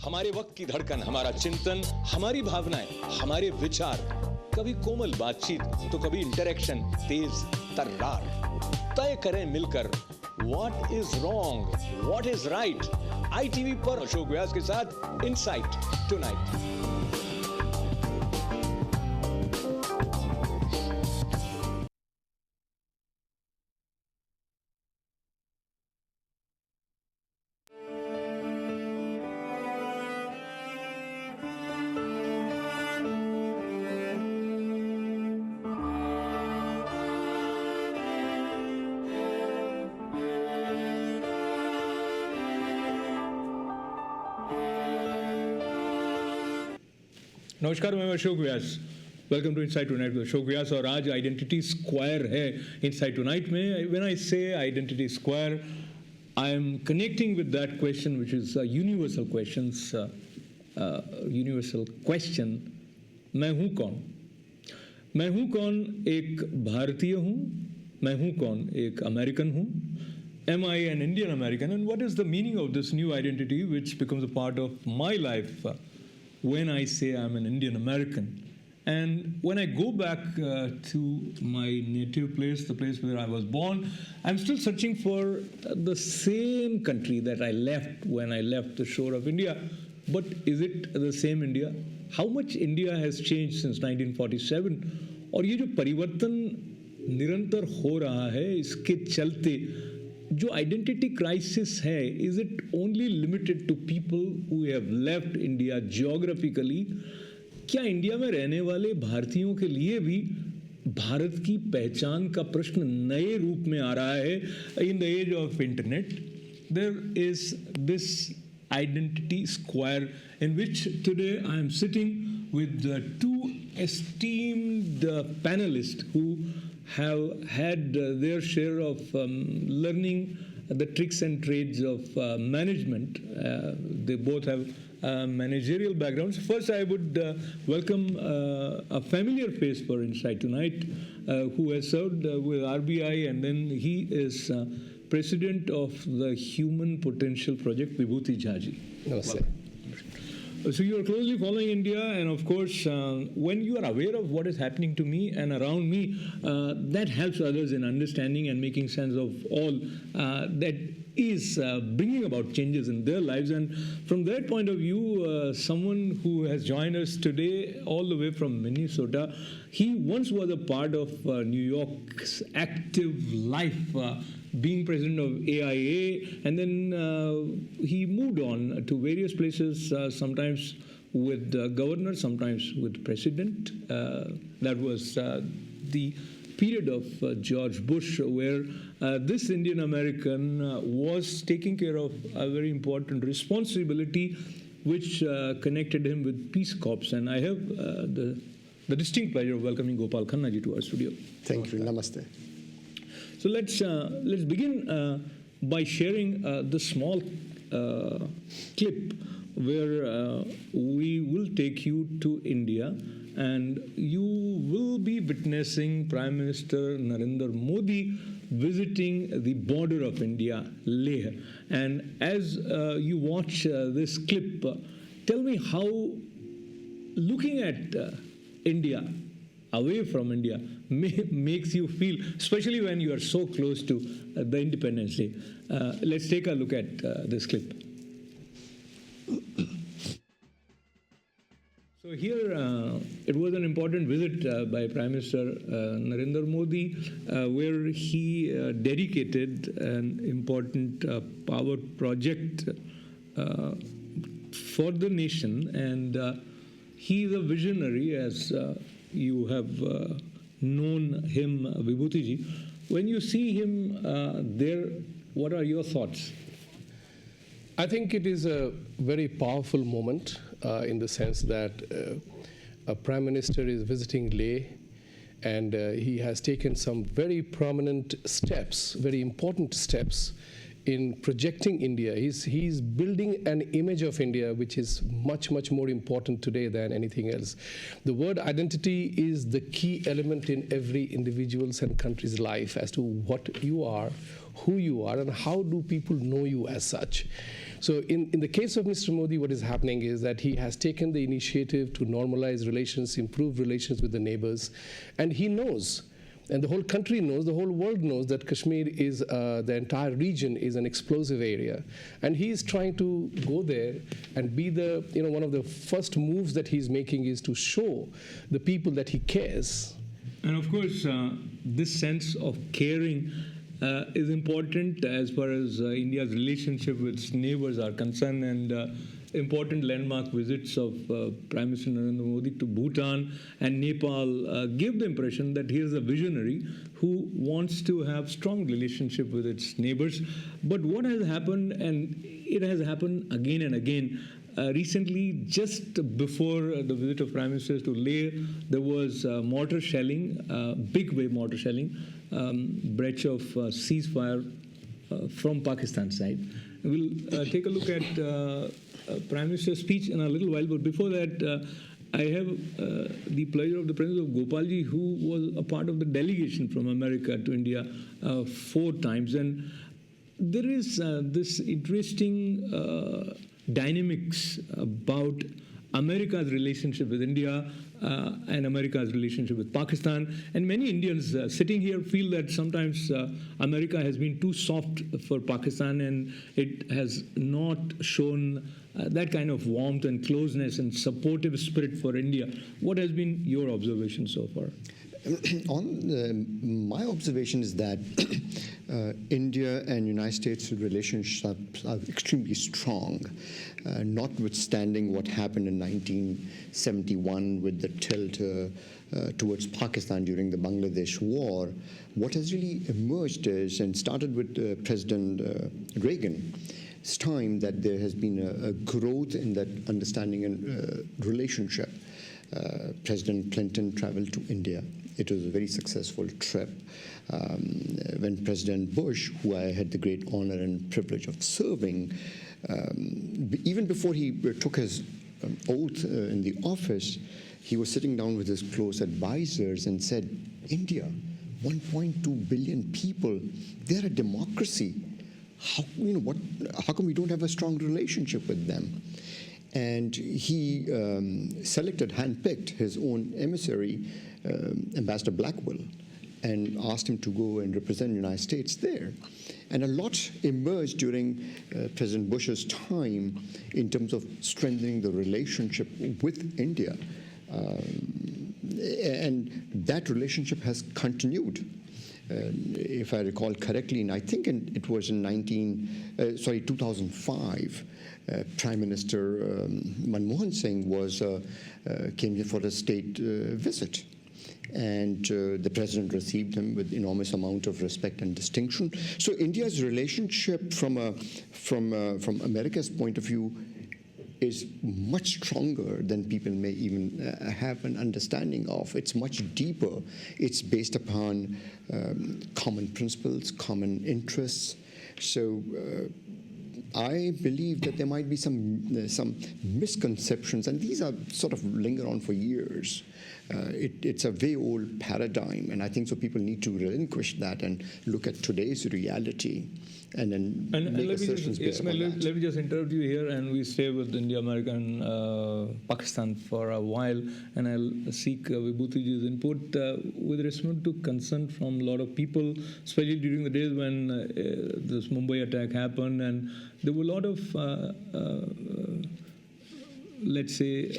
हमारे वक्त की धड़कन, हमारा चिंतन, हमारी भावनाएं, हमारे विचार, कभी कोमल बातचीत तो कभी इंटरेक्शन तेज तर्रार। तय करें मिलकर what is wrong, what is right. ITV पर अशोक व्यास के साथ इनसाइट टुनाइट। नमस्कार, मैं Ashok Vyas. Welcome to insight tonight with Ashok Vyas. और आज आइडेंटिटी स्क्वायर है इनसाइट टुनाइट में। When I say identity square, I am connecting with that question which is a universal question, मैं हूँ कौन? मैं हूँ कौन एक भारतीय हूँ? मैं हूँ कौन एक अमेरिकन हूँ? Am I an Indian American? And what is the meaning of this new identity which becomes a part of my life when I say I'm an Indian American? And when I go back to my native place, the place where I was born, I'm still searching for the same country that I left when I left the shore of India. But is it the same India? How much India has changed since 1947? और ये जो परिवर्तन निरंतर हो रहा है, इसके चलते जो आइडेंटिटी क्राइसिस है, is it only limited to people who have left India geographically? क्या इंडिया में रहने वाले भारतीयों के लिए भी भारत की पहचान का प्रश्न नए रूप में आ रहा है? In the age of internet there is this identity square in which today I am sitting with two esteemed panelists who have had their share of learning the tricks and trades of management. They both have managerial backgrounds. First, I would welcome a familiar face for Insight Tonight who has served with RBI, and then he is president of the Human Potential Project, Vibhuti Jhaji. Namaste. Welcome. So you are closely following India, and of course, when you are aware of what is happening to me and around me, that helps others in understanding and making sense of all that is bringing about changes in their lives. And from that point of view, someone who has joined us today all the way from Minnesota, he once was a part of New York's active life, being president of AIA, and then he moved on to various places, sometimes with governor, sometimes with president. That was the period of George Bush, where this Indian American was taking care of a very important responsibility which connected him with Peace Corps. And I have the distinct pleasure of welcoming Gopal Khanna ji to our studio. Thank you. Namaste. So let's begin by sharing the small clip where we will take you to India, and you will be witnessing Prime Minister Narendra Modi visiting the border of India, Leh. And as you watch this clip, tell me how looking at India, away from India, makes you feel, especially when you are so close to the Independence Day. Let's take a look at this clip. So here, it was an important visit by Prime Minister Narendra Modi, where he dedicated an important power project for the nation, and he is a visionary, as you have known him, Vibhuti ji. When you see him there, what are your thoughts? I think it is a very powerful moment in the sense that a Prime Minister is visiting Leh, and he has taken some very prominent steps, very important steps in projecting India. He's building an image of India which is much, much more important today than anything else. The word identity is the key element in every individual's and country's life as to what you are, who you are, and how do people know you as such. So in the case of Mr. Modi, what is happening is that he has taken the initiative to normalize relations, improve relations with the neighbors, and he knows, and the whole country knows, the whole world knows that Kashmir is, the entire region is an explosive area. And he is trying to go there and be the, one of the first moves that he's making is to show the people that he cares. And of course, this sense of caring is important as far as India's relationship with its neighbors are concerned, and important landmark visits of Prime Minister Narendra Modi to Bhutan and Nepal give the impression that he is a visionary who wants to have strong relationship with its neighbors. But what has happened, and it has happened again and again, recently, just before the visit of Prime Minister to Leh, there was mortar shelling, big wave mortar shelling, breach of ceasefire from Pakistan side. We'll take a look at Prime Minister's speech in a little while, but before that, I have the pleasure of the presence of Gopalji, who was a part of the delegation from America to India 4 times. And there is this interesting dynamics about America's relationship with India and America's relationship with Pakistan. And many Indians sitting here feel that sometimes America has been too soft for Pakistan, and it has not shown that kind of warmth and closeness and supportive spirit for India. What has been your observation so far? My observation is that India and United States relationships are extremely strong, notwithstanding what happened in 1971 with the tilt towards Pakistan during the Bangladesh war. What has really emerged is, and started with President Reagan's time, that there has been a growth in that understanding and relationship. President Clinton traveled to India. It was a very successful trip. When President Bush, who I had the great honor and privilege of serving, even before he took his oath in the office, he was sitting down with his close advisors and said, India, 1.2 billion people, they're a democracy. How come we don't have a strong relationship with them? And he selected, handpicked his own emissary, Ambassador Blackwell, and asked him to go and represent the United States there. And a lot emerged during President Bush's time in terms of strengthening the relationship with India. And that relationship has continued. If I recall correctly, and I think it was in 2005, Prime Minister Manmohan Singh came here for a state visit. And the president received him with enormous amount of respect and distinction. So India's relationship from America's point of view is much stronger than people may even have an understanding of. It's much deeper. It's based upon common principles, common interests. So I believe that there might be some misconceptions, and these are sort of linger on for years. It's a very old paradigm, and I think so people need to relinquish that and look at today's reality and then make assertions based upon that. Let me just interrupt you here, and we stay with India, America, and Pakistan for a while, and I'll seek Vibhutiji's input with respect to concern from a lot of people, especially during the days when this Mumbai attack happened, and there were a lot of, let's say,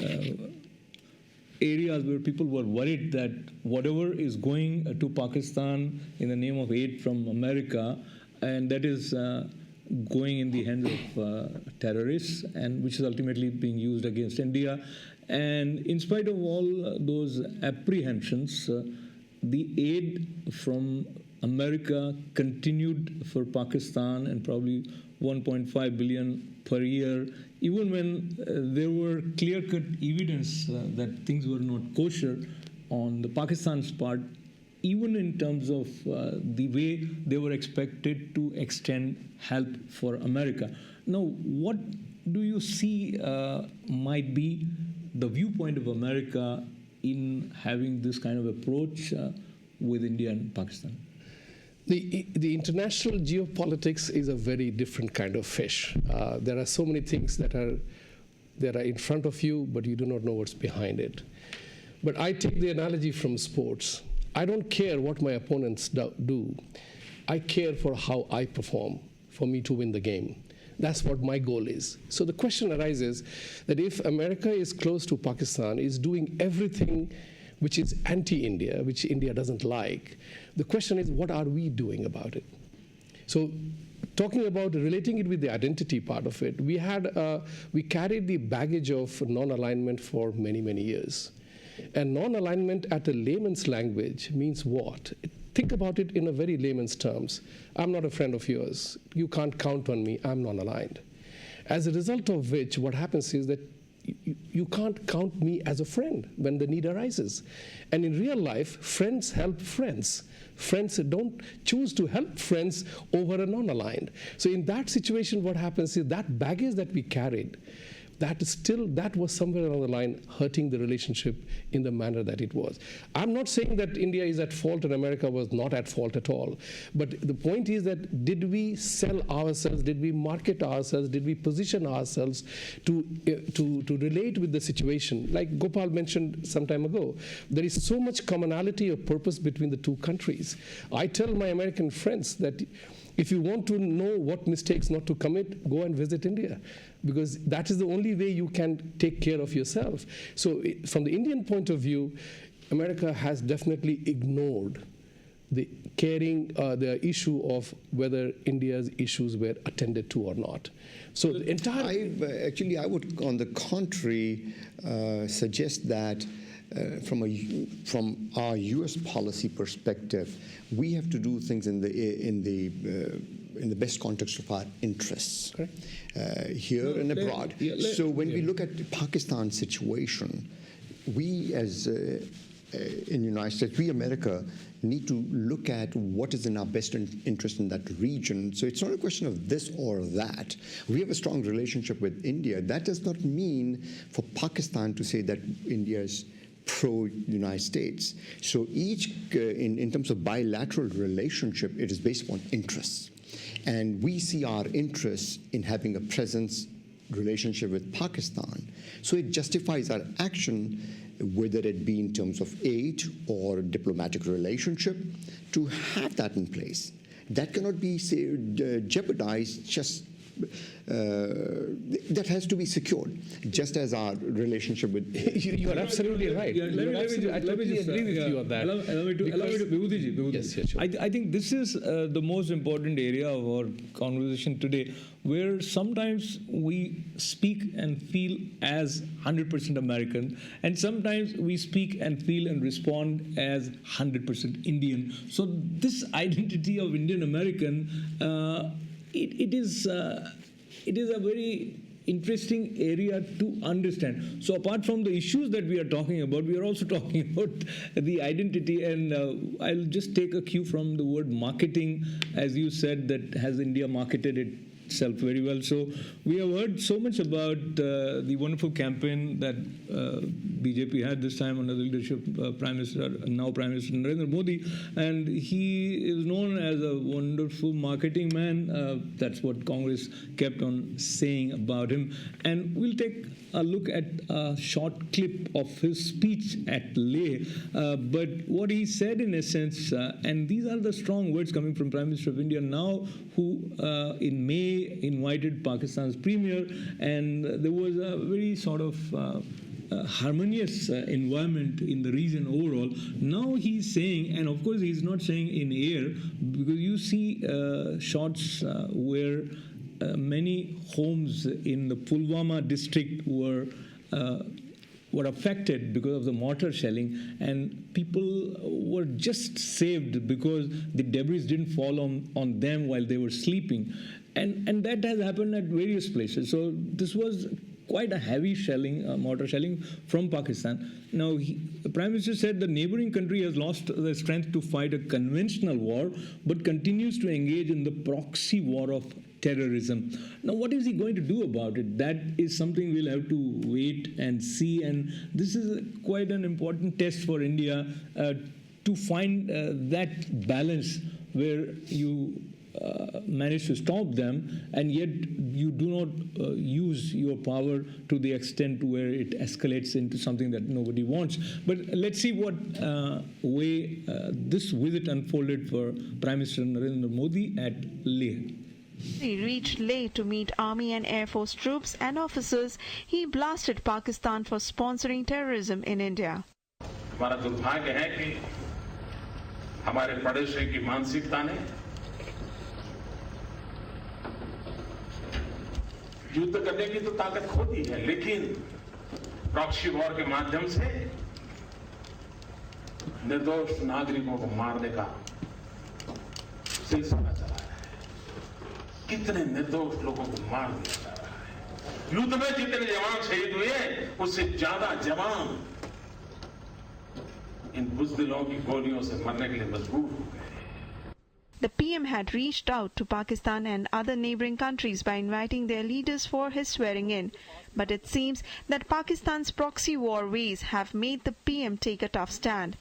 areas where people were worried that whatever is going to Pakistan in the name of aid from America, and that is going in the hands of terrorists, and which is ultimately being used against India. And in spite of all those apprehensions, the aid from America continued for Pakistan, and probably 1.5 billion per year, even when there were clear-cut evidence that things were not kosher on the Pakistan's part. even in terms of the way they were expected to extend help for America. Now, what do you see might be the viewpoint of America in having this kind of approach with India and Pakistan? The international geopolitics is a very different kind of fish. There are so many things that are in front of you, but you do not know what's behind it. But I take the analogy from sports. I don't care what my opponents do. I care for how I perform, for me to win the game. That's what my goal is. So the question arises that if America is close to Pakistan, is doing everything which is anti-India, which India doesn't like, the question is, what are we doing about it? So talking about relating it with the identity part of it, we carried the baggage of non-alignment for many, many years. And non-alignment at a layman's language means what? Think about it in a very layman's terms. I'm not a friend of yours. You can't count on me. I'm non-aligned. As a result of which, what happens is that you can't count me as a friend when the need arises. And in real life, friends help friends. Friends don't choose to help friends over a non-aligned. So in that situation, what happens is that baggage that we carried, that was somewhere along the line hurting the relationship in the manner that it was. I'm not saying that India is at fault and America was not at fault at all. But the point is that did we sell ourselves, did we market ourselves, did we position ourselves to relate with the situation? Like Gopal mentioned some time ago, there is so much commonality of purpose between the two countries. I tell my American friends that if you want to know what mistakes not to commit, go and visit India, because that is the only way you can take care of yourself. So from the Indian point of view, America has definitely ignored the issue of whether India's issues were attended to or not. So the entire... I would, on the contrary, suggest that from our U.S. policy perspective, we have to do things in the best context of our interests, here and abroad. So when we look at the Pakistan situation, we as in the United States, we America need to look at what is in our best interest in that region. So it's not a question of this or that. We have a strong relationship with India. That does not mean for Pakistan to say that India is pro-United States. So each, in terms of bilateral relationship, it is based upon interests. And we see our interests in having a presence relationship with Pakistan. So it justifies our action, whether it be in terms of aid or diplomatic relationship, to have that in place. That cannot be jeopardized just that has to be secured, just as our relationship with... You are absolutely right. I totally agree with you on that. Allow me to Vibhuti. Yes, sure. I think this is the most important area of our conversation today, where sometimes we speak and feel as 100% American, and sometimes we speak and feel and respond as 100% Indian. So this identity of Indian American, it is a very interesting area to understand. So apart from the issues that we are talking about, we are also talking about the identity, and I'll just take a cue from the word marketing. As you said, that has India marketed itself very well. So we have heard so much about the wonderful campaign that BJP had this time under the leadership of Prime Minister Narendra Modi, and he is known as a wonderful marketing man. That's what Congress kept on saying about him. And we'll take a look at a short clip of his speech at Leh. But what he said in essence, and these are the strong words coming from Prime Minister of India now, who in May invited Pakistan's premier, and there was a very sort of harmonious environment in the region overall. Now he's saying, and of course he's not saying in air, because you see shots where many homes in the Pulwama district were affected because of the mortar shelling, and people were just saved because the debris didn't fall on them while they were sleeping. And that has happened at various places. So this was quite a heavy shelling, mortar shelling from Pakistan. Now, the Prime Minister said the neighboring country has lost the strength to fight a conventional war, but continues to engage in the proxy war of terrorism. Now, what is he going to do about it? That is something we'll have to wait and see. And this is quite an important test for India to find that balance where you manage to stop them, and yet you do not use your power to the extent where it escalates into something that nobody wants. But let's see what way this visit unfolded for Prime Minister Narendra Modi at Leh. He reached Leh to meet Army and Air Force troops and officers. He blasted Pakistan for sponsoring terrorism in India. हमारा दुर्भाग्य है कि हमारे पड़ोसी की मानसिकता ने युद्ध करने की तो ताकत खो दी है, लेकिन प्रॉक्सी वॉर के माध्यम से निर्दोष नागरिकों को मारने का सिलसिला चला है। कितने निर्दोष लोगों को मार दिया जा रहा है। युद्ध में जितने जवान शहीद हुए, उससे ज्यादा जवान इन बुज़दिलों की गोलियों से मरने के लिए मजबूर हो गए। The PM had reached out to Pakistan and other neighboring countries by inviting their leaders for his swearing in. But it seems that Pakistan's proxy war ways have made the PM take a tough stand.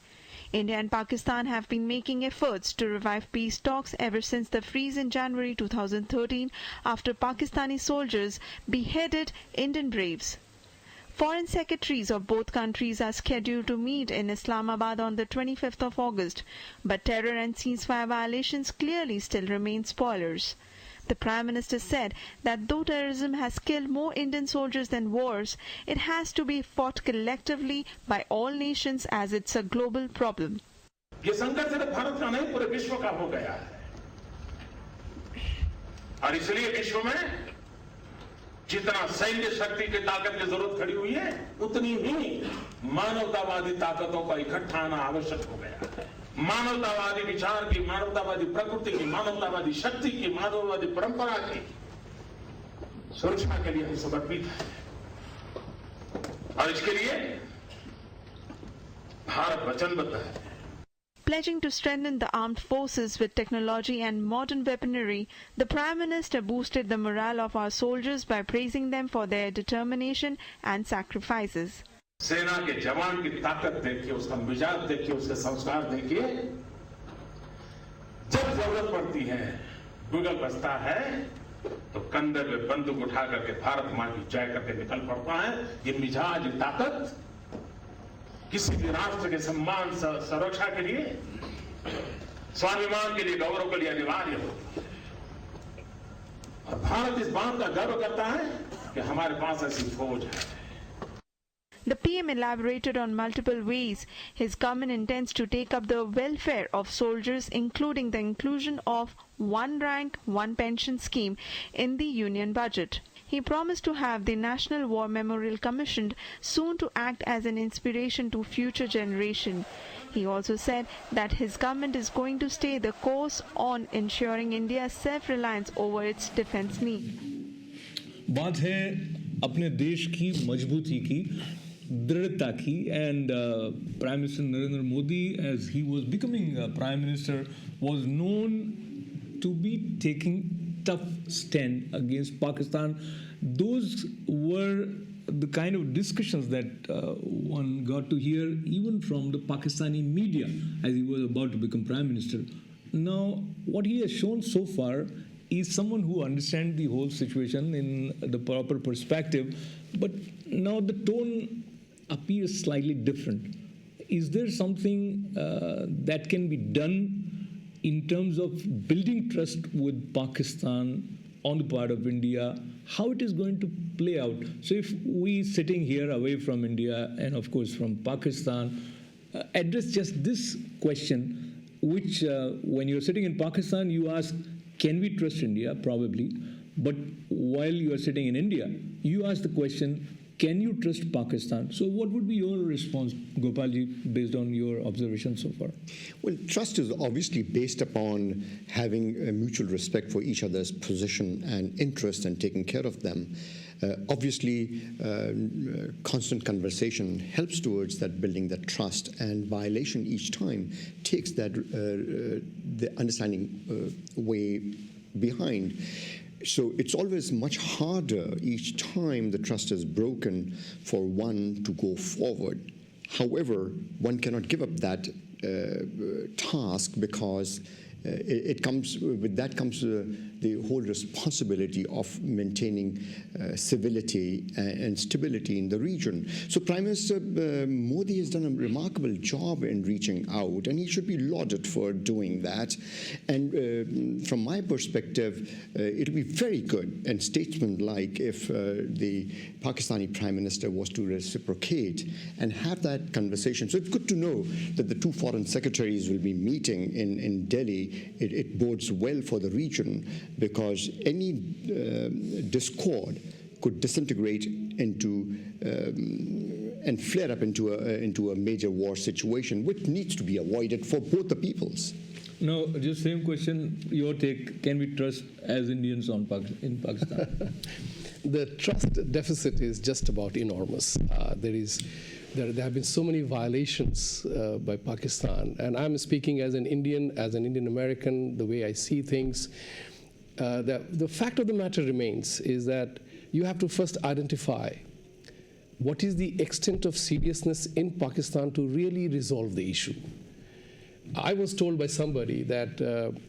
India and Pakistan have been making efforts to revive peace talks ever since the freeze in January 2013 after Pakistani soldiers beheaded Indian braves. Foreign secretaries of both countries are scheduled to meet in Islamabad on the 25th of August, but terror and ceasefire violations clearly still remain spoilers. The Prime Minister said that though terrorism has killed more Indian soldiers than wars, it has to be fought collectively by all nations as it's a global problem. ये संकट सिर्फ भारत का नहीं, पूरे विश्व का हो गया है, और इसलिए विश्व में जितना सैन्य शक्ति की ताकत की जरूरत खड़ी हुई है, उतनी ही मानवतावादी ताकतों का इकट्ठा आना आवश्यक हो गया है। मानवतावादी विचार की, मानवतावादी प्रकृति की, मानवतावादी शक्ति की, मानवतावादी परंपरा की सुरक्षा के लिए हम समर्पित हैं, और इसके लिए भारत वचनबद्ध है। Pledging to strengthen the armed forces with technology and modern weaponry, the Prime Minister boosted the morale of our soldiers by praising them for their determination and sacrifices. सेना के जवान की ताकत देखिए, उसका मिजाज देखिए, उसके संस्कार देखिए। जब जरूरत पड़ती है, बुगल बसता है, तो कंधे पे बंदूक उठा करके भारत मां की जय करके निकल पड़ता है। ये मिजाज, ये ताकत किसी भी राष्ट्र के सम्मान, सुरक्षा के लिए, स्वाभिमान के लिए, गौरव के लिए अनिवार्य होती है। और भारत इस बात का गर्व करता है कि हमारे पास ऐसी फौज है। The PM elaborated on multiple ways his government intends to take up the welfare of soldiers, including the inclusion of one rank, one pension scheme in the union budget. He promised to have the National War Memorial commissioned soon to act as an inspiration to future generations. He also said that his government is going to stay the course on ensuring India's self-reliance over its defense need. बात है अपने देश की मजबूती की, दृढ़ता की, and Prime Minister Narendra Modi, as he was becoming Prime Minister, was known to be taking tough stand against Pakistan. Those were the kind of discussions that one got to hear even from the Pakistani media as he was about to become Prime Minister. Now, what he has shown so far is someone who understands the whole situation in the proper perspective, but now the tone appears slightly different. Is there something that can be done in terms of building trust with Pakistan on the part of India, how it is going to play out? So if we sitting here away from India and of course from Pakistan, address just this question, which when you're sitting in Pakistan, you ask, can we trust India? Probably. But while you are sitting in India, you ask the question, can you trust Pakistan? So what would be your response, Gopalji, based on your observations so far? Well, trust is obviously based upon having a mutual respect for each other's position and interest and taking care of them. Obviously, constant conversation helps towards that building that trust, and violation each time takes that the understanding way behind. So it's always much harder each time the trust is broken for one to go forward. However, one cannot give up that task, because it comes with that comes the whole responsibility of maintaining civility and stability in the region. So Prime Minister Modi has done a remarkable job in reaching out, and he should be lauded for doing that. And from my perspective, it would be very good and statesmanlike if the Pakistani Prime Minister was to reciprocate and have that conversation. So it's good to know that the two foreign secretaries will be meeting in Delhi. It bodes well for the region, because any discord could disintegrate into and flare up into a major war situation, which needs to be avoided for both the peoples. Now, just same question, your take, can we trust as Indians in Pakistan? The trust deficit is just about enormous. There have been so many violations by Pakistan, and I'm speaking as an Indian American, the way I see things. The fact of the matter remains is that you have to first identify what is the extent of seriousness in Pakistan to really resolve the issue. I was told by somebody that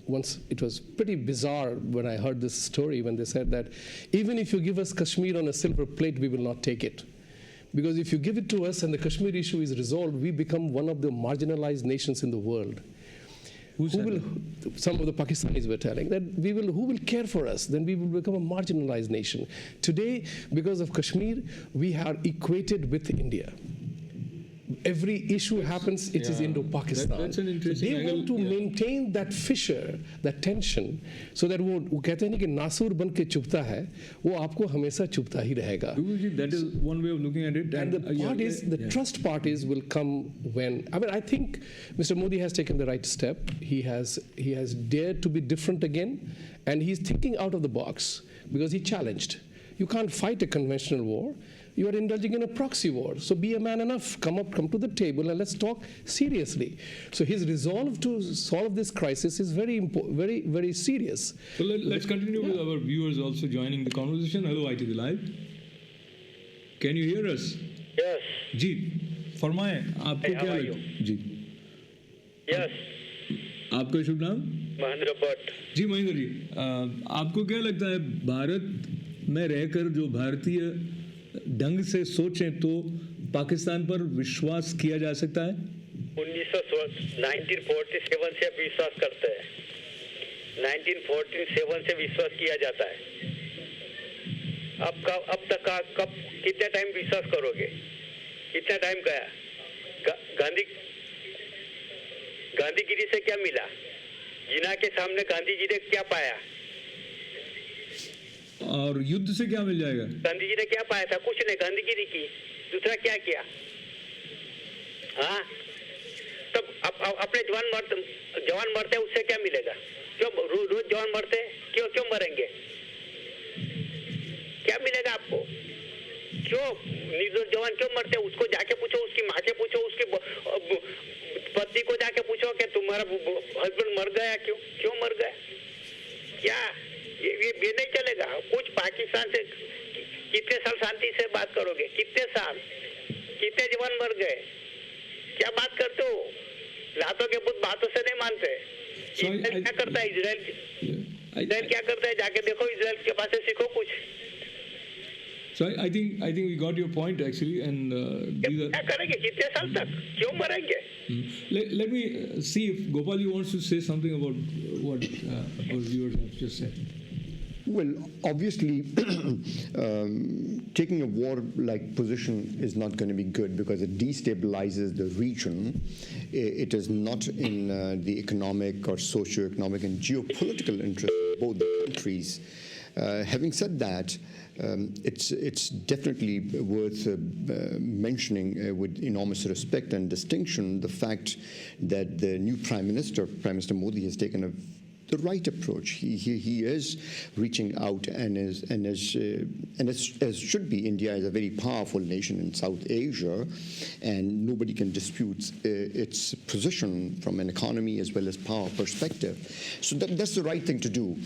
once, it was pretty bizarre when I heard this story, when they said that even if you give us Kashmir on a silver plate, we will not take it. Because if you give it to us and the Kashmir issue is resolved, we become one of the marginalized nations in the world. Some of the Pakistanis were telling that who will care for us? Then we will become a marginalized nation. Today, because of Kashmir, we are equated with India. Every issue happens, it is Indo-Pakistan. That's an interesting They want to maintain that fissure, that tension, so that वो कहते हैं कि नासूर बन के चुभता है, वो आपको हमेशा चुभता ही रहेगा. That is one way of looking at it. And the trust part will come when, I think Mr. Modi has taken the right step. He has dared to be different again, and he's thinking out of the box, because he challenged. You can't fight a conventional war. You are indulging in a proxy war. So be a man enough. Come to the table and let's talk seriously. So his resolve to solve this crisis is very, very serious. So let's continue with our viewers also joining the conversation. Hello, ITV Live. Can you hear us? Yes. जी, फरमाएं आपको क्या लगता है? जी. Yes. आपका शुभ नाम? महेंद्र भट्ट. जी महेंद्र जी, आपको क्या लगता है भारत में रहकर जो भारतीय ढंग से सोचें तो पाकिस्तान पर विश्वास किया जा सकता है? 1947 से विश्वास करते हैं. 1947 से विश्वास किया जाता है. अब तक कब कितने टाइम विश्वास करोगे? कितना टाइम गया? गांधीगिरी से क्या मिला? जिना के सामने गांधी जी ने क्या पाया? और युद्ध से क्या मिल जाएगा? गांधी जी ने क्या पाया था? कुछ नहीं. गांधीगिरी की. दूसरा क्या किया? हाँ, तब अपने जवान मरते उससे क्या मिलेगा? क्यों रोज जवान मरते? क्यों मरेंगे? क्या मिलेगा आपको? क्यों निर्दोष जवान क्यों मरते? उसको जाके पूछो, उसकी माँ से पूछो, उसकी पत्नी को जाके पूछो कि तुम्हारा हस्बैंड मर गया. क्यों मर गया? क्या ये नहीं चलेगा? कुछ पाकिस्तान से कितने साल शांति से बात करोगे? कितने साल? कितने जवान मर गए? क्या बात करते हो? लातों के बुत बातों से नहीं मानते. इजराइल क्या करता है? इजराइल क्या करता है? जाके देखो, इजराइल के पास से सीखो कुछ. So I think we got your point actually, and क्या करेंगे? कितने साल तक? क्यों मरेंगे? Let me see if Gopalji wants to say something about what our viewers have just said. Well, obviously, taking a war-like position is not going to be good, because it destabilizes the region. It is not in the economic or socio-economic and geopolitical interest of both the countries. Having said that, it's definitely worth mentioning with enormous respect and distinction the fact that the new Prime Minister Modi, has taken the right approach. He is reaching out and as should be. India is a very powerful nation in South Asia, and nobody can dispute its position from an economy as well as power perspective. So that's the right thing to do.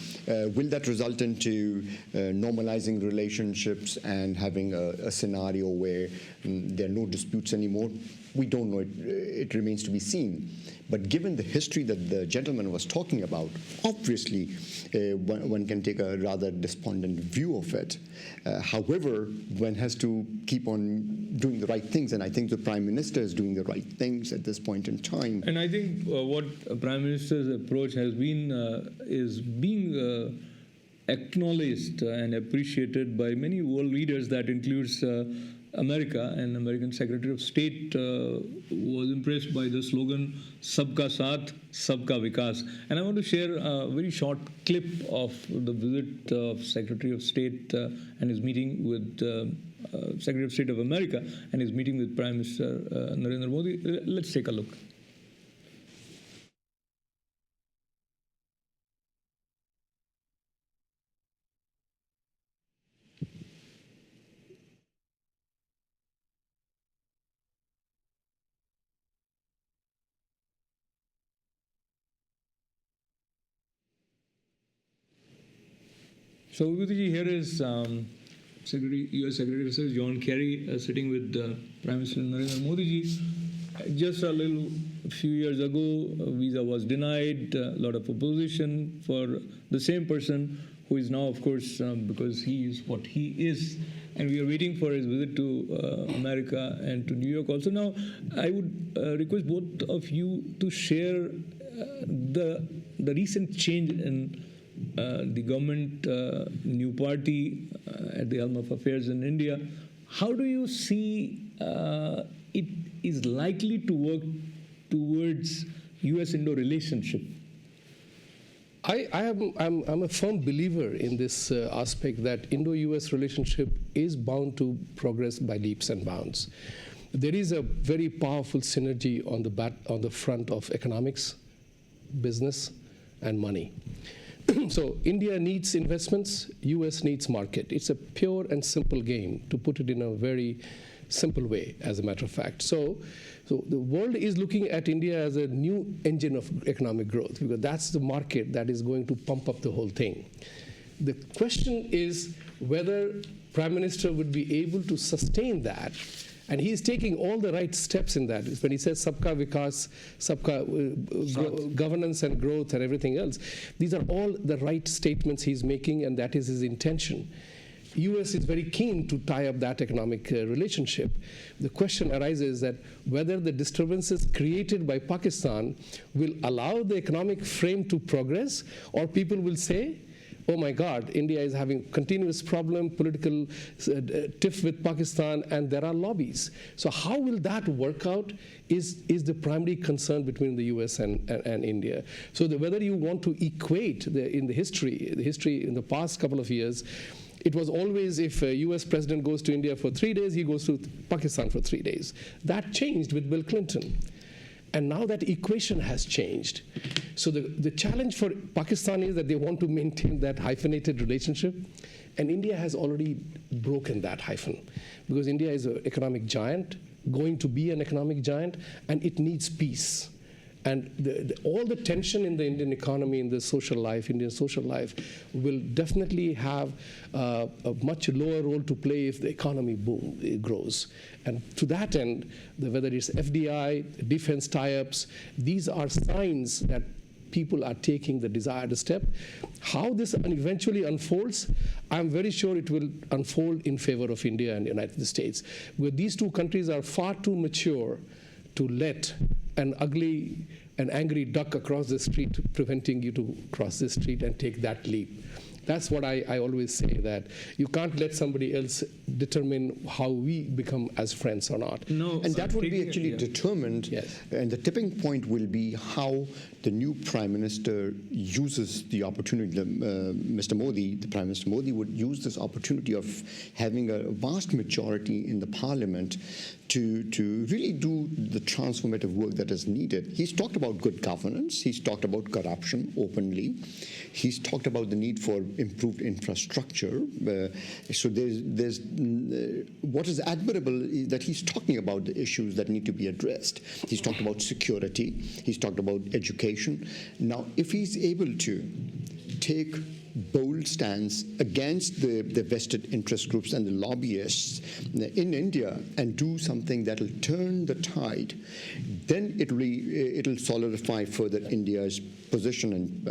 Will that result into normalizing relationships and having a scenario where there are no disputes anymore? We don't know. It remains to be seen. But given the history that the gentleman was talking about, obviously one can take a rather despondent view of it. However, one has to keep on doing the right things, and I think the Prime Minister is doing the right things at this point in time. And I think what Prime Minister's approach has been is being acknowledged and appreciated by many world leaders. That includes America, and American Secretary of State was impressed by the slogan "Sabka Saath, Sabka Vikas." And I want to share a very short clip of the visit of Secretary of State and his meeting with Secretary of State of America and his meeting with Prime Minister Narendra Modi. Let's take a look. So, Vibhuti, here is U.S. Secretary of State John Kerry sitting with Prime Minister Narendra Modi ji. Just a few years ago, visa was denied, a lot of opposition for the same person who is now, of course, because he is what he is, and we are waiting for his visit to America and to New York also. Now, I would request both of you to share the recent change in the government, new party at the helm of affairs in India. How do you see it is likely to work towards U.S.-Indo relationship? I'm a firm believer in this aspect that Indo-US relationship is bound to progress by leaps and bounds. There is a very powerful synergy on the front of economics, business, and money. So India needs investments, US needs market. It's a pure and simple game, to put it in a very simple way, as a matter of fact. So the world is looking at India as a new engine of economic growth, because that's the market that is going to pump up the whole thing. The question is whether Prime Minister would be able to sustain that. And he is taking all the right steps in that. When he says Sabka Vikas, Sabka governance and growth and everything else, these are all the right statements he's making, and that is his intention. US is very keen to tie up that economic relationship. The question arises that whether the disturbances created by Pakistan will allow the economic frame to progress, or people will say, oh my God, India is having continuous problem, political tiff with Pakistan, and there are lobbies. So how will that work out is the primary concern between the US and India. So whether you want to equate in the history in the past couple of years, it was always if a US president goes to India for 3 days, he goes to Pakistan for 3 days. That changed with Bill Clinton. And now that equation has changed. So the challenge for Pakistan is that they want to maintain that hyphenated relationship. And India has already broken that hyphen, because India is an economic giant, going to be an economic giant, and it needs peace. And all the tension in the Indian economy, in the social life, Indian social life, will definitely have a much lower role to play if the economy grows. And to that end, whether it's FDI, defense tie-ups, these are signs that people are taking the desired step. How this eventually unfolds, I'm very sure it will unfold in favor of India and the United States. Because these two countries are far too mature to let an angry duck across the street, preventing you to cross the street and take that leap. That's what I always say, that you can't let somebody else determine how we become as friends or not. No, And that will be actually yeah. determined, Yes. and the tipping point will be how the new Prime Minister uses the opportunity. Mr. Modi, the Prime Minister Modi, would use this opportunity of having a vast majority in the Parliament to really do the transformative work that is needed. He's talked about good governance. He's talked about corruption openly. He's talked about the need for improved infrastructure. So there's what is admirable is that he's talking about the issues that need to be addressed. He's talked about security. He's talked about education. Now, if he's able to take bold stance against the vested interest groups and the lobbyists in India and do something that will turn the tide, then it'll solidify further India's position and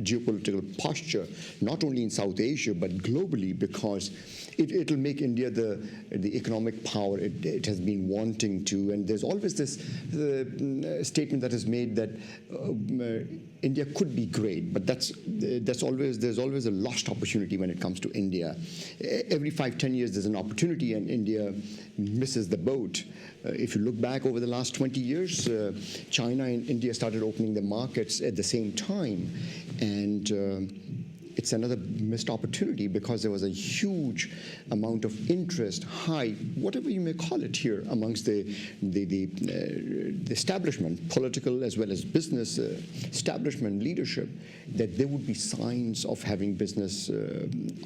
geopolitical posture, not only in South Asia but globally, because it'll make India the economic power it has been wanting to. And there's always this statement that is made that India could be great, but there's always a lost opportunity when it comes to India. Every 5-10 years there's an opportunity and India misses the boat. If you look back over the last 20 years, China and India started opening their markets at the same time, and it's another missed opportunity because there was a huge amount of interest, hype, whatever you may call it here, amongst the establishment, political as well as business establishment leadership, that there would be signs of having business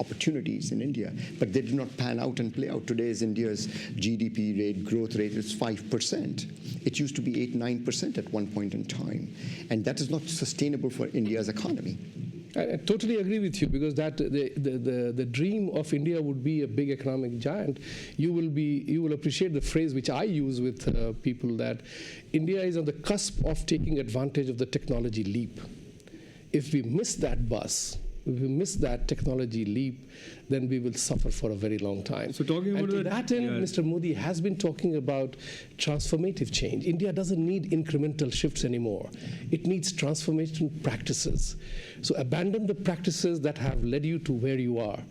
opportunities in India. But they did not pan out and play out. Today's India's GDP rate, growth rate is 5%. It used to be 8-9% at one point in time. And that is not sustainable for India's economy. I totally agree with you, because that the dream of India would be a big economic giant. You will appreciate the phrase which I use with people, that India is on the cusp of taking advantage of the technology leap. If we miss that bus, if we miss that technology leap, then we will suffer for a very long time. So talking about that end, Mr. Modi has been talking about transformative change. India doesn't need incremental shifts anymore. It needs transformation practices. So abandon the practices that have led you to where you are.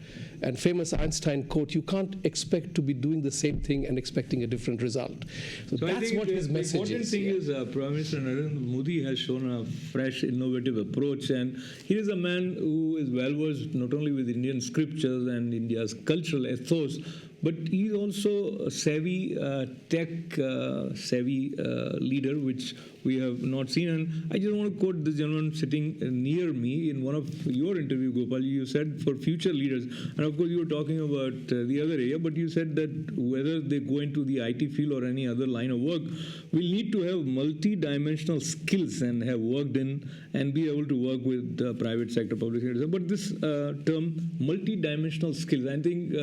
And famous Einstein quote, you can't expect to be doing the same thing and expecting a different result. So that's what his message is. The important thing is Prime Minister Narendra Modi has shown a fresh, innovative approach, and he is a man who is well versed not only with Indian scriptures and India's cultural ethos, but he is also a savvy, tech-savvy leader, which we have not seen. And I just want to quote this gentleman sitting near me in one of your interview, Gopal. You said for future leaders, and of course you were talking about the other area, but you said that whether they go into the IT field or any other line of work, we'll need to have multi-dimensional skills and have worked in and be able to work with private sector, public sector. But this term, multi-dimensional skills, I think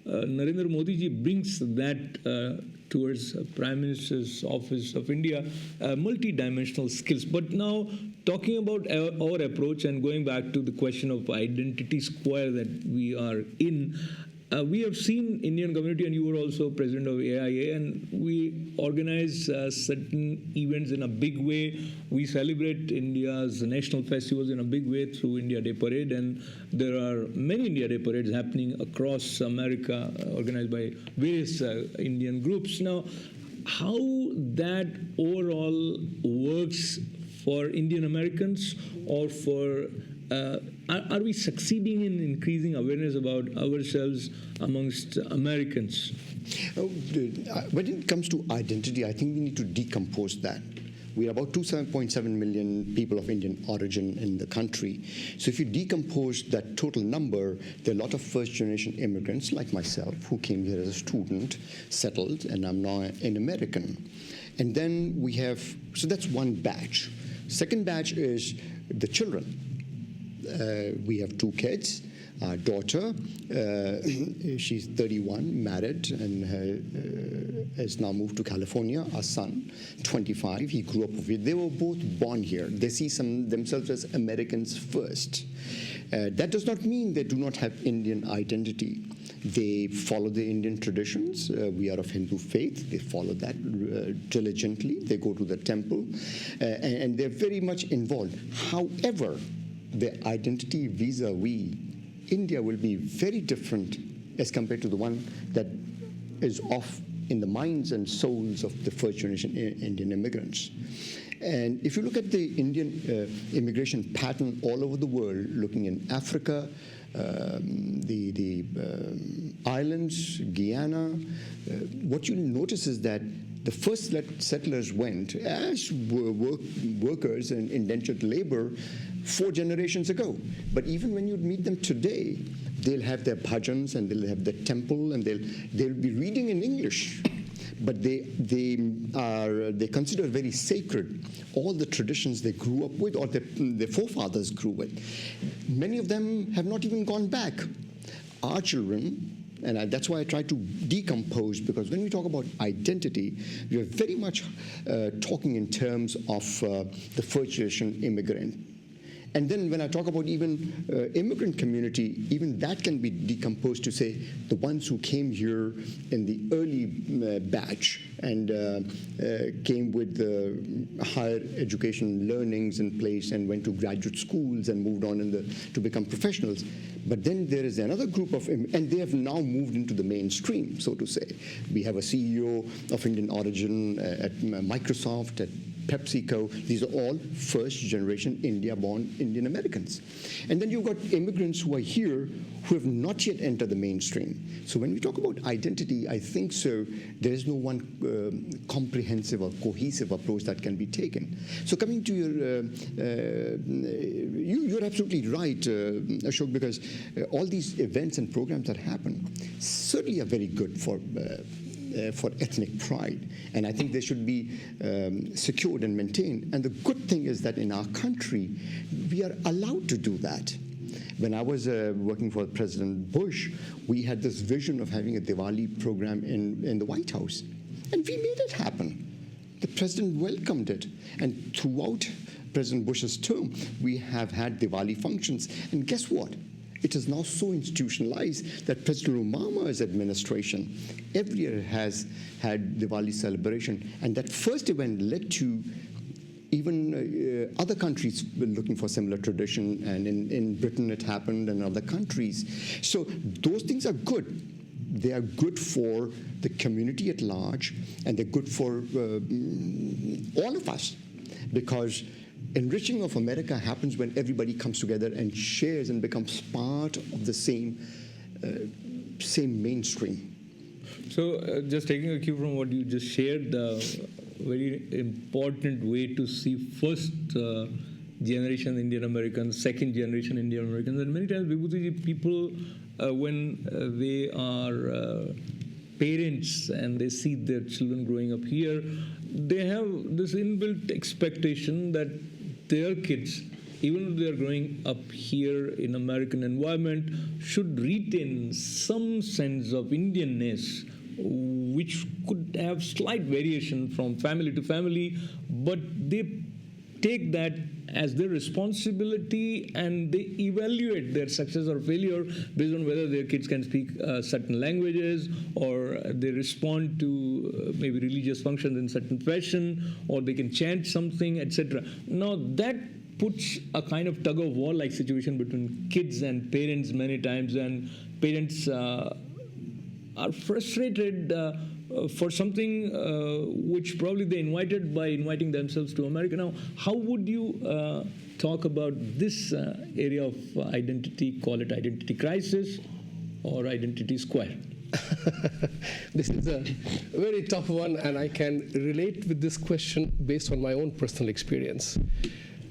Narendra Modi ji brings that towards Prime Minister's Office of India, multi-dimensional skills. But now, talking about our approach and going back to the question of identity square that we are in, we have seen Indian community, and you were also president of AIA, and we organize certain events in a big way. We celebrate India's national festivals in a big way through India Day Parade, and there are many India Day Parades happening across America, organized by various Indian groups. Now, how that overall works for Indian Americans, or for are we succeeding in increasing awareness about ourselves amongst Americans? When it comes to identity, I think we need to decompose that. We are about 2.7 million people of Indian origin in the country. So if you decompose that total number, there are a lot of first-generation immigrants like myself who came here as a student, settled, and I'm now an American. And then we have, so that's one batch. Second batch is the children. We have 2 kids. Our daughter, she's 31, married, and has now moved to California. Our son, 25, he grew up over here. They were both born here. They see themselves as Americans first. That does not mean they do not have Indian identity. They follow the Indian traditions. We are of Hindu faith. They follow that diligently. They go to the temple, and they're very much involved. However, their identity vis-a-vis India will be very different as compared to the one that is off in the minds and souls of the first generation Indian immigrants. And if you look at the Indian immigration pattern all over the world, looking in Africa, the islands, Guyana, what you'll notice is that the first settlers went as workers and indentured labor 4 generations ago. But even when you meet them today, they'll have their bhajans and they'll have the temple and they'll be reading in English. But they consider very sacred all the traditions they grew up with or their forefathers grew with. Many of them have not even gone back. Our children, and that's why I try to decompose, because when we talk about identity, we are very much talking in terms of the first generation immigrant. And then when I talk about even immigrant community, even that can be decomposed to say the ones who came here in the early batch and came with higher education learnings in place and went to graduate schools and moved on to become professionals. But then there is another group of, and they have now moved into the mainstream, so to say. We have a CEO of Indian origin at Microsoft, at PepsiCo. These are all first-generation India-born Indian Americans. And then you've got immigrants who are here who have not yet entered the mainstream. So when we talk about identity, I think so there is no one comprehensive or cohesive approach that can be taken. So coming to your, you're absolutely right, Ashok, because all these events and programs that happen certainly are very good for ethnic pride. And I think they should be secured and maintained. And the good thing is that in our country, we are allowed to do that. When I was working for President Bush, we had this vision of having a Diwali program in the White House. And we made it happen. The president welcomed it. And throughout President Bush's term, we have had Diwali functions. And guess what? It is now so institutionalized that President Obama's administration every year has had Diwali celebration. And that first event led to even other countries were looking for similar tradition. And in Britain it happened and other countries. So those things are good. They are good for the community at large, and they're good for all of us, because enriching of America happens when everybody comes together and shares and becomes part of the same mainstream. So just taking a cue from what you just shared, very important way to see first generation Indian Americans, second generation Indian Americans, and many times people when they are parents and they see their children growing up here, they have this inbuilt expectation that their kids, even if they are growing up here in American environment, should retain some sense of Indianness, which could have slight variation from family to family, but they take that as their responsibility and they evaluate their success or failure based on whether their kids can speak certain languages, or they respond to maybe religious functions in certain fashion, or they can chant something, etc. Now that puts a kind of tug-of-war-like situation between kids and parents many times, and parents are frustrated for something which probably they invited by inviting themselves to America. Now, how would you talk about this area of identity, call it identity crisis or identity square? This is a very tough one, and I can relate with this question based on my own personal experience.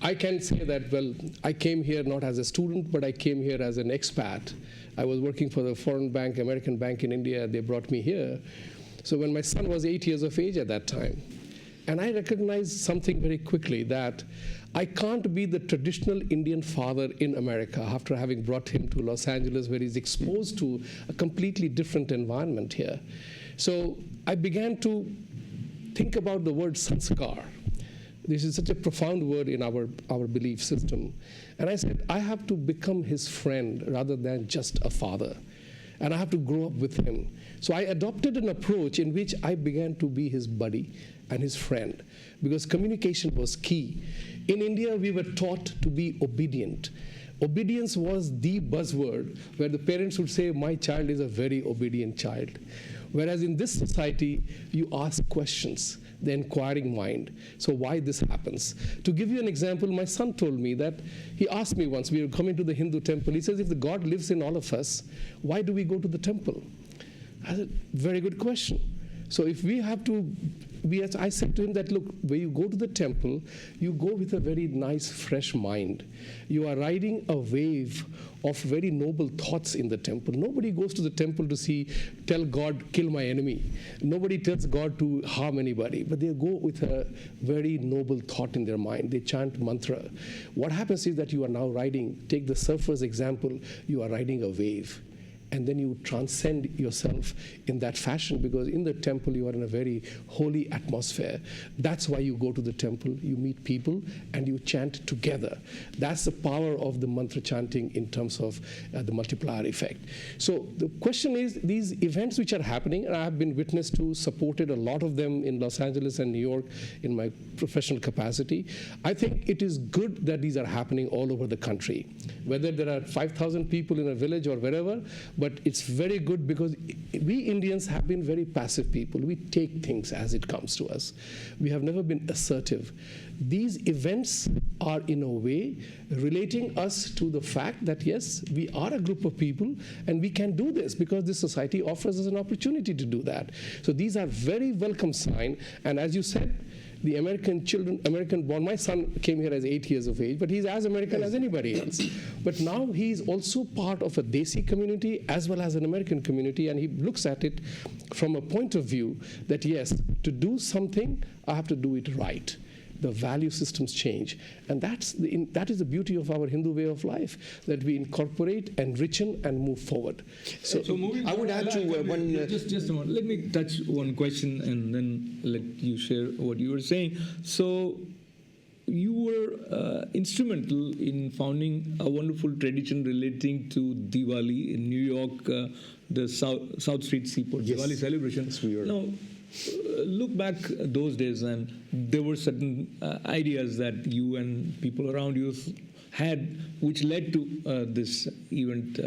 I can say that, well, I came here not as a student, but I came here as an expat. I was working for the foreign bank, American bank in India. They brought me here. So when my son was 8 years of age at that time, and I recognized something very quickly, that I can't be the traditional Indian father in America after having brought him to Los Angeles, where he's exposed to a completely different environment here. So I began to think about the word sanskar. This is such a profound word in our belief system. And I said, I have to become his friend rather than just a father. And I have to grow up with him. So I adopted an approach in which I began to be his buddy and his friend, because communication was key. In India, we were taught to be obedient. obedience was the buzzword, where the parents would say, my child is a very obedient child. Whereas in this society, you ask questions, the inquiring mind. So why this happens? To give you an example, my son told me that, he asked me once, we were coming to the Hindu temple, he says, if the God lives in all of us, why do we go to the temple? I said, very good question. So if we have to, I said to him that, look, when you go to the temple, you go with a very nice, fresh mind. You are riding a wave of very noble thoughts in the temple. Nobody goes to the temple to tell God, kill my enemy. Nobody tells God to harm anybody, but they go with a very noble thought in their mind. They chant mantra. What happens is that you are now riding, take the surfer's example, you are riding a wave. And then you transcend yourself in that fashion, because in the temple you are in a very holy atmosphere. That's why you go to the temple, you meet people, and you chant together. That's the power of the mantra chanting in terms of the multiplier effect. So the question is, these events which are happening, and I have been witness to, supported a lot of them in Los Angeles and New York in my professional capacity. I think it is good that these are happening all over the country. Whether there are 5,000 people in a village or wherever, but it's very good, because we Indians have been very passive people. We take things as it comes to us. We have never been assertive. These events are in a way relating us to the fact that yes, we are a group of people and we can do this, because this society offers us an opportunity to do that. So these are very welcome sign. And as you said, the American children, American born, my son came here as 8 years of age, but he's as American as anybody else. But now he's also part of a Desi community as well as an American community, and he looks at it from a point of view that yes, to do something, I have to do it right. The value systems change. And that is the beauty of our Hindu way of life, that we incorporate, enrichen, and move forward. So I would add to one... Just a moment. Let me touch one question and then let you share what you were saying. So you were instrumental in founding a wonderful tradition relating to Diwali in New York, the South Street Seaport Diwali celebration. Yes, we were. Now, look back those days, and there were certain ideas that you and people around you had, which led to this event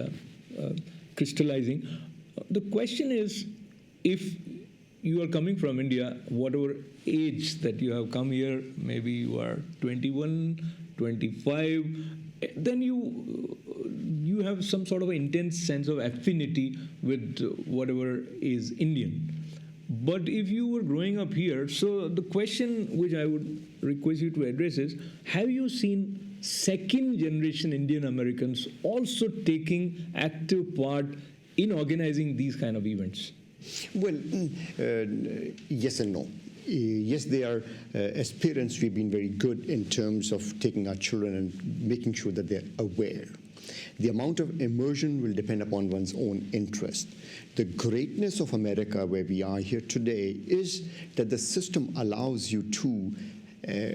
crystallizing. The question is, if you are coming from India, whatever age that you have come here, maybe you are 21, 25, then you have some sort of intense sense of affinity with whatever is Indian. But if you were growing up here, so the question which I would request you to address is, have you seen second generation Indian Americans also taking active part in organizing these kind of events? Well, yes and no. Yes, they are, as parents, we've been very good in terms of taking our children and making sure that they're aware. The amount of immersion will depend upon one's own interest. The greatness of America, where we are here today, is that the system allows you to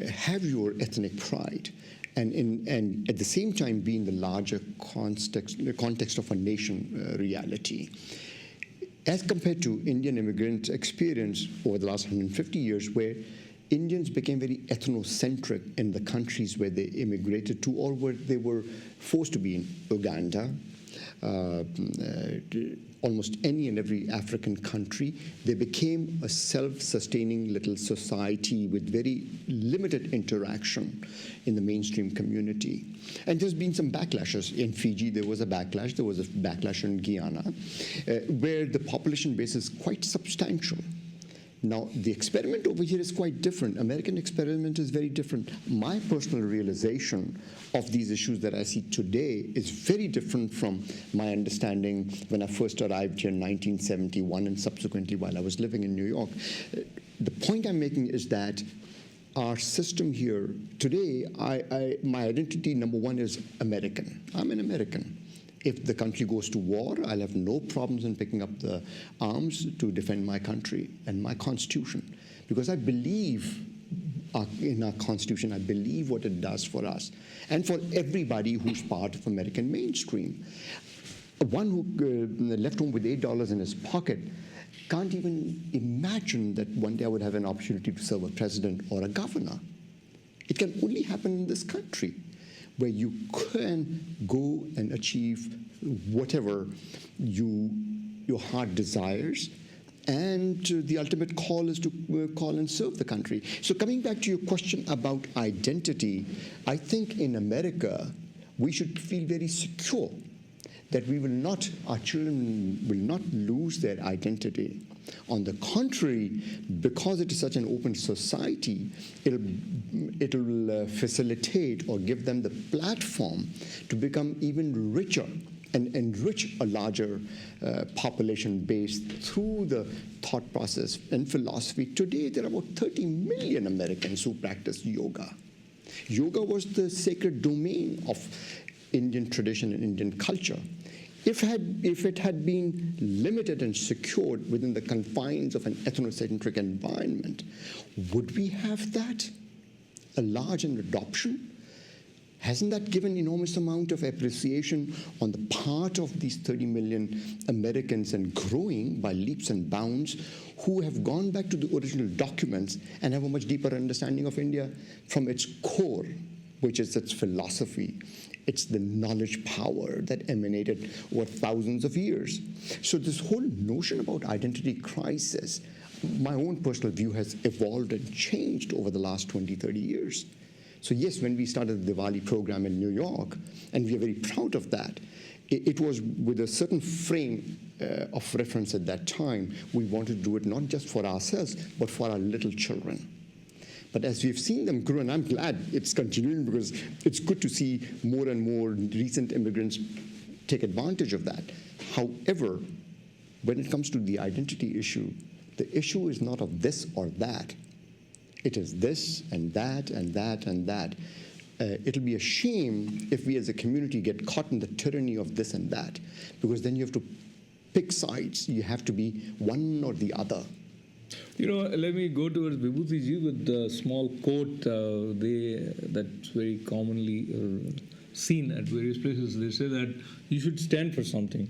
have your ethnic pride and at the same time be in the larger context of a nation reality. As compared to Indian immigrant experience over the last 150 years, where Indians became very ethnocentric in the countries where they immigrated to, or where they were forced to be in Uganda, almost any and every African country. They became a self-sustaining little society with very limited interaction in the mainstream community. And there's been some backlashes. In Fiji, there was a backlash. There was a backlash in Guyana, where the population base is quite substantial. Now, the experiment over here is quite different. American experiment is very different. My personal realization of these issues that I see today is very different from my understanding when I first arrived here in 1971 and subsequently while I was living in New York. The point I'm making is that our system here today, my identity, number one, is American. I'm an American. If the country goes to war, I'll have no problems in picking up the arms to defend my country and my Constitution. Because I believe in our Constitution, I believe what it does for us and for everybody who's part of American mainstream. One who left home with $8 in his pocket can't even imagine that one day I would have an opportunity to serve a president or a governor. It can only happen in this country. where you can go and achieve whatever your heart desires, and the ultimate call is to call and serve the country. So coming back to your question about identity, I think in America, we should feel very secure that our children will not lose their identity. On the contrary, because it is such an open society, it'll facilitate or give them the platform to become even richer and enrich a larger population base through the thought process and philosophy. Today, there are about 30 million Americans who practice yoga. Yoga was the sacred domain of Indian tradition and Indian culture. If it had been limited and secured within the confines of an ethnocentric environment, would we have that? A large adoption? Hasn't that given enormous amount of appreciation on the part of these 30 million Americans, and growing by leaps and bounds, who have gone back to the original documents and have a much deeper understanding of India from its core, which is its philosophy. It's the knowledge power that emanated over thousands of years. So this whole notion about identity crisis, my own personal view, has evolved and changed over the last 20, 30 years. So yes, when we started the Diwali program in New York, and we are very proud of that, it was with a certain frame of reference at that time. We wanted to do it not just for ourselves, but for our little children. But as we've seen them grow, and I'm glad it's continuing, because it's good to see more and more recent immigrants take advantage of that. However, when it comes to the identity issue, the issue is not of this or that. It is this and that and that and that. It'll be a shame if we as a community get caught in the tyranny of this and that, because then you have to pick sides. You have to be one or the other. You know, let me go towards Vibhuti ji with a small quote that's very commonly seen at various places. They say that you should stand for something.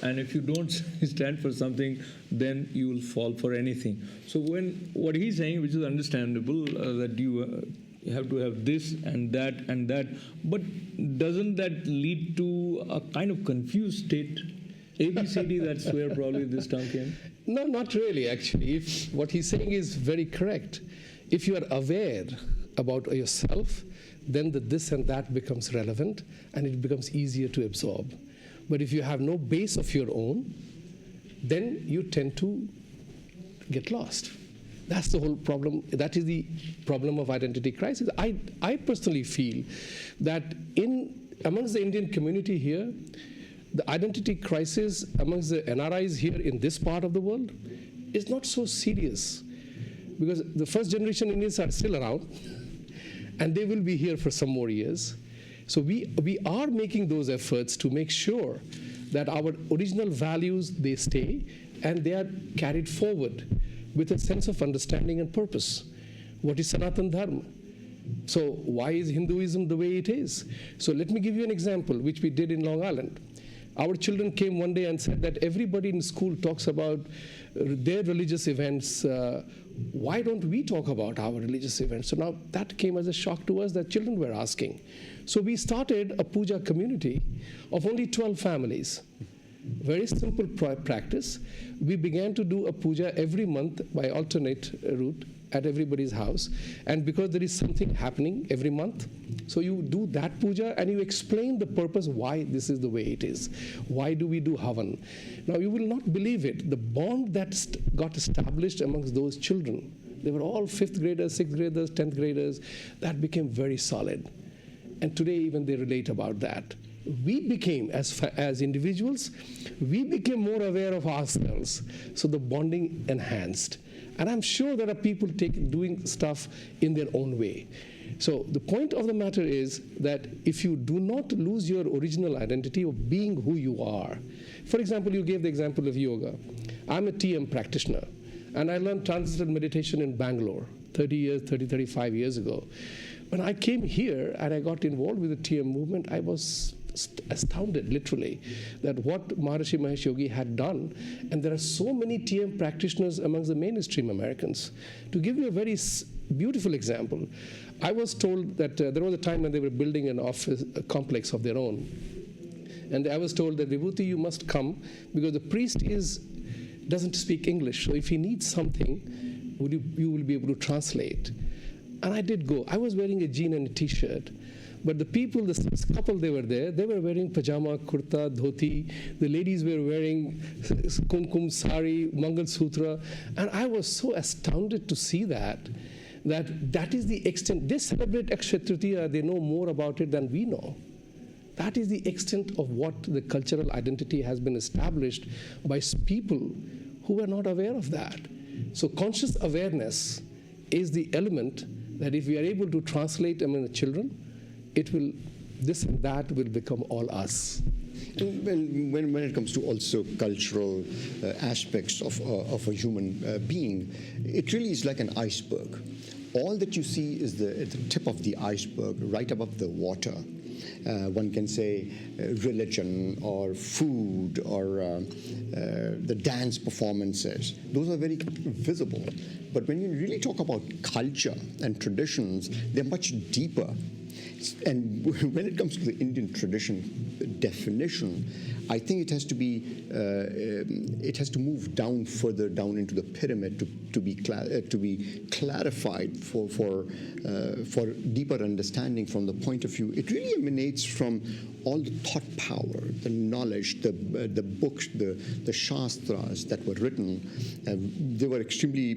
And if you don't stand for something, then you will fall for anything. So what he's saying, which is understandable, that you have to have this and that, but doesn't that lead to a kind of confused state? ABCD, that's where probably this term came. No, not really, actually. If what he's saying is very correct. If you are aware about yourself, then the this and that becomes relevant, and it becomes easier to absorb. But if you have no base of your own, then you tend to get lost. That's the whole problem. That is the problem of identity crisis. I personally feel that amongst the Indian community here, the identity crisis amongst the NRIs here in this part of the world is not so serious, because the first generation Indians are still around, and they will be here for some more years. So we are making those efforts to make sure that our original values, they stay, and they are carried forward with a sense of understanding and purpose. What is Sanatan Dharma? So why is Hinduism the way it is? So let me give you an example, which we did in Long Island. Our children came one day and said that everybody in school talks about their religious events. Why don't we talk about our religious events? So now that came as a shock to us that children were asking. So we started a puja community of only 12 families. Very simple practice. We began to do a puja every month by alternate route at everybody's house. And because there is something happening every month, so you do that puja and you explain the purpose why this is the way it is. Why do we do Havan? Now you will not believe it. The bond that got established amongst those children, they were all 5th graders, 6th graders, 10th graders, that became very solid. And today even they relate about that. We became, as individuals, we became more aware of ourselves. So the bonding enhanced. And I'm sure there are people doing stuff in their own way. So the point of the matter is that if you do not lose your original identity of being who you are. For example, you gave the example of yoga. I'm a TM practitioner, and I learned transcendental meditation in Bangalore 35 years ago. When I came here and I got involved with the TM movement, I was astounded, literally, that what Maharishi Mahesh Yogi had done. And there are so many TM practitioners amongst the mainstream Americans. To give you a very beautiful example, I was told that there was a time when they were building an office complex of their own. And I was told that, Vibhuti, you must come because the priest doesn't speak English. So if he needs something, you will be able to translate. And I did go. I was wearing a jean and a t-shirt. But the people, the couple they were there, they were wearing pajama, kurta, dhoti. The ladies were wearing kumkum, sari, mangal sutra. And I was so astounded to see that is the extent. They celebrate Akshaya Tritiya, they know more about it than we know. That is the extent of what the cultural identity has been established by people who were not aware of that. So conscious awareness is the element that if we are able to translate among the children, this and that will become all us. And when it comes to also cultural aspects of a human being, it really is like an iceberg. All that you see is the tip of the iceberg, right above the water. One can say religion or food or the dance performances. Those are very visible. But when you really talk about culture and traditions, they're much deeper. And when it comes to the Indian tradition definition, I think it has to be, it has to move down further down into the pyramid to be clarified for deeper understanding from the point of view. It really emanates from all the thought power, the knowledge, the books, the shastras that were written. They were extremely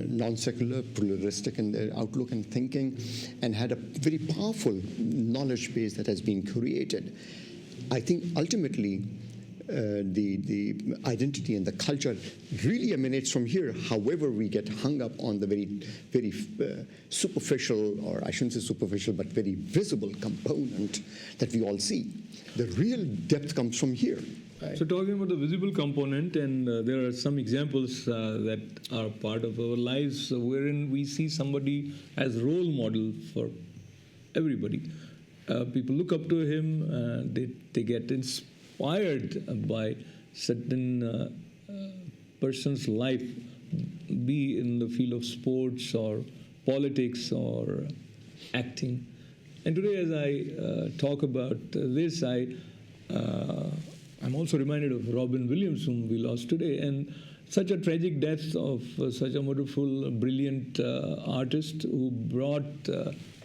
non-secular, pluralistic in their outlook and thinking, and had a very powerful knowledge base that has been created. I think ultimately the identity and the culture really emanates from here. However, we get hung up on the very superficial, or I shouldn't say superficial, but very visible component that we all see. The real depth comes from here. So talking about the visible component, and there are some examples that are part of our lives wherein we see somebody as role model for everybody. People look up to him, they get inspired by certain person's life, be in the field of sports or politics or acting. And today as I talk about this, I'm also reminded of Robin Williams, whom we lost today, and such a tragic death of such a wonderful, brilliant artist who brought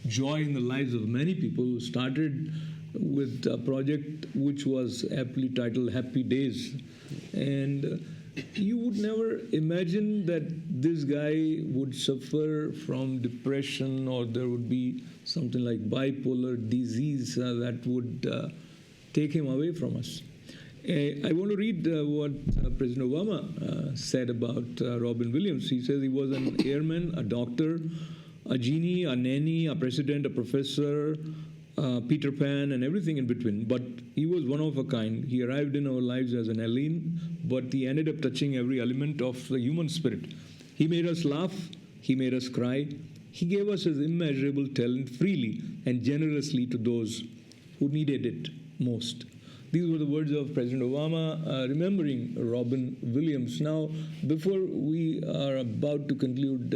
joy in the lives of many people, who started with a project which was aptly titled Happy Days. And you would never imagine that this guy would suffer from depression, or there would be something like bipolar disease that would take him away from us. I want to read what President Obama said about Robin Williams. He says he was an airman, a doctor, a genie, a nanny, a president, a professor, Peter Pan, and everything in between. But he was one of a kind. He arrived in our lives as an alien, but he ended up touching every element of the human spirit. He made us laugh. He made us cry. He gave us his immeasurable talent freely and generously to those who needed it most. These were the words of President Obama remembering Robin Williams. Now, before we are about to conclude,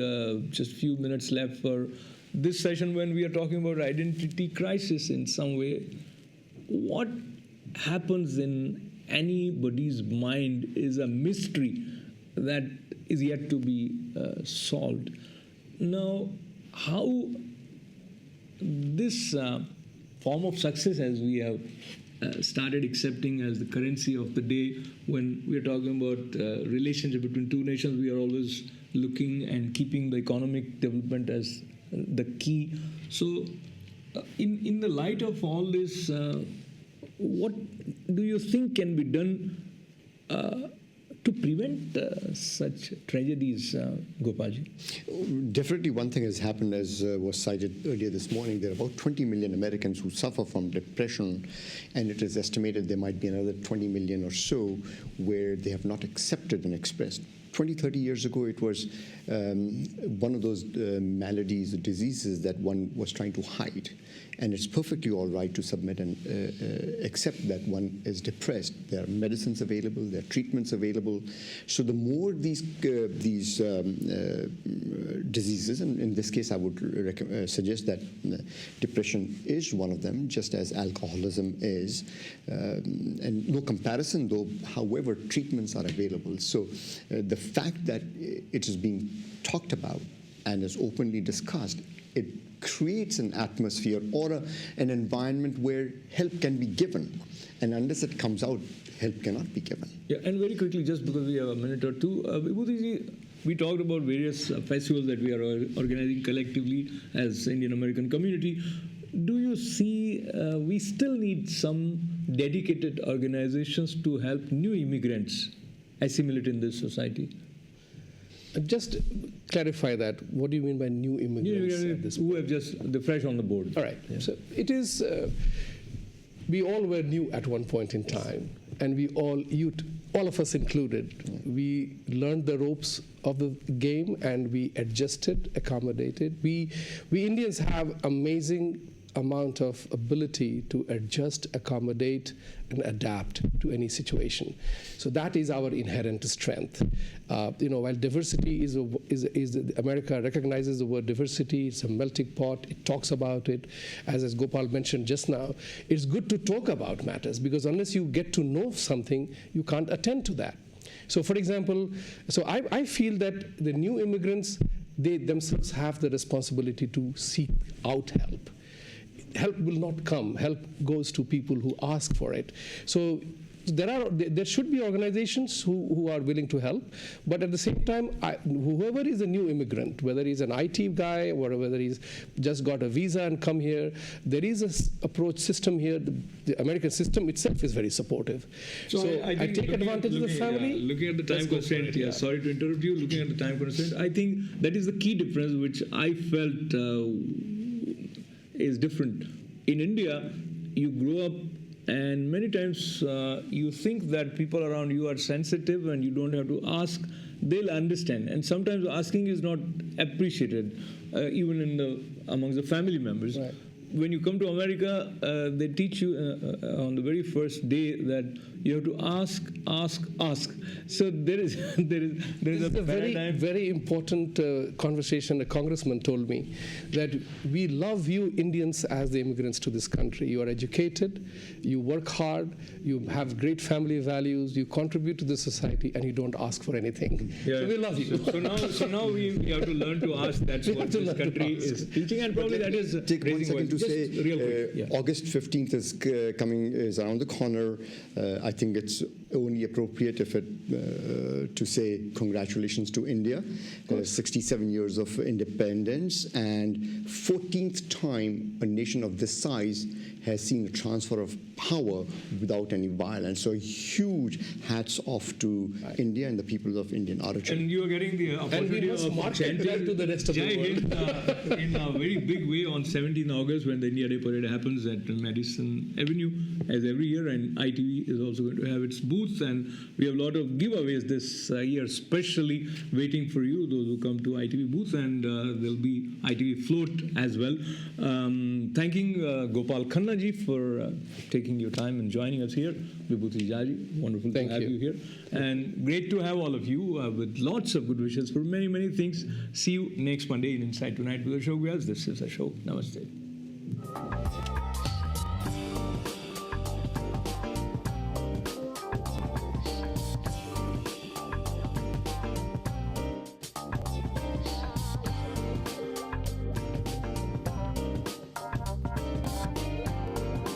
just a few minutes left for this session when we are talking about identity crisis in some way, what happens in anybody's mind is a mystery that is yet to be solved. Now, how this form of success, as we have started accepting as the currency of the day, when we are talking about relationship between two nations, we are always looking and keeping the economic development as the key. So in the light of all this, what do you think can be done to prevent such tragedies, Gopalji? Definitely one thing has happened, as was cited earlier this morning. There are about 20 million Americans who suffer from depression, and it is estimated there might be another 20 million or so where they have not accepted and expressed 20, 30 years ago, it was one of those maladies or diseases that one was trying to hide. And it's perfectly all right to submit and accept that one is depressed. There are medicines available, there are treatments available. So the more these diseases, and in this case I would suggest that depression is one of them, just as alcoholism is. And no comparison though, however, treatments are available. So the fact that it is being talked about and is openly discussed, it creates an atmosphere or an environment where help can be given. And unless it comes out, help cannot be given. Yeah, and very quickly, just because we have a minute or two, Vibhuti, we talked about various festivals that we are organizing collectively as Indian American community. Do you see we still need some dedicated organizations to help new immigrants assimilate in this society? Just clarify that. What do you mean by new immigrants? Who have just the fresh on the board. All right. Yeah. So it is. We all were new at one point in time, and we all of us included, we learned the ropes of the game, and we adjusted, accommodated. We Indians have amazing amount of ability to adjust, accommodate, and adapt to any situation. So that is our inherent strength. While diversity is America recognizes the word diversity, it's a melting pot. It talks about it, as Gopal mentioned just now. It's good to talk about matters because unless you get to know something, you can't attend to that. So, for example, I feel that the new immigrants, they themselves have the responsibility to seek out help. Help will not come. Help goes to people who ask for it. So there should be organizations who are willing to help, but at the same time, whoever is a new immigrant, whether he's an IT guy or whether he's just got a visa and come here, there is an approach system here. The American system itself is very supportive. So I take advantage of the family. Looking at the time constraint, sorry to interrupt you. Looking at the time constraint, I think that is the key difference which I felt is different. In India, you grow up and many times you think that people around you are sensitive and you don't have to ask, they'll understand. And sometimes asking is not appreciated, even amongst the family members. Right. When you come to America, they teach you on the very first day that you have to ask. So there is a very important conversation. A congressman told me that we love you Indians as the immigrants to this country. You are educated, you work hard, you have great family values, you contribute to the society, and you don't ask for anything. Yeah. So we love you. So now we have to learn to ask. That's what this country is teaching, and probably that is take 1 second to say August 15th is around the corner. I think it's only appropriate if to say congratulations to India, 67 years of independence, and 14th time a nation of this size has seen a transfer of power without any violence. So huge hats off to India and the people of Indian origin. And you are getting the opportunity of chanting to the rest of the world in a very big way on 17th August when the India Day Parade happens at Madison Avenue as every year, and ITV is also going to have its booth, and we have a lot of giveaways this year, especially waiting for you, those who come to ITV booth, and there'll be ITV float as well. Thanking Gopal Khanna ji for taking your time and joining us here. Vibhuti Jhaji, wonderful to have you here. And great to have all of you with lots of good wishes for many, many things. See you next Monday in Inside Tonight with Ashok Vyas. This is Ashok. Namaste.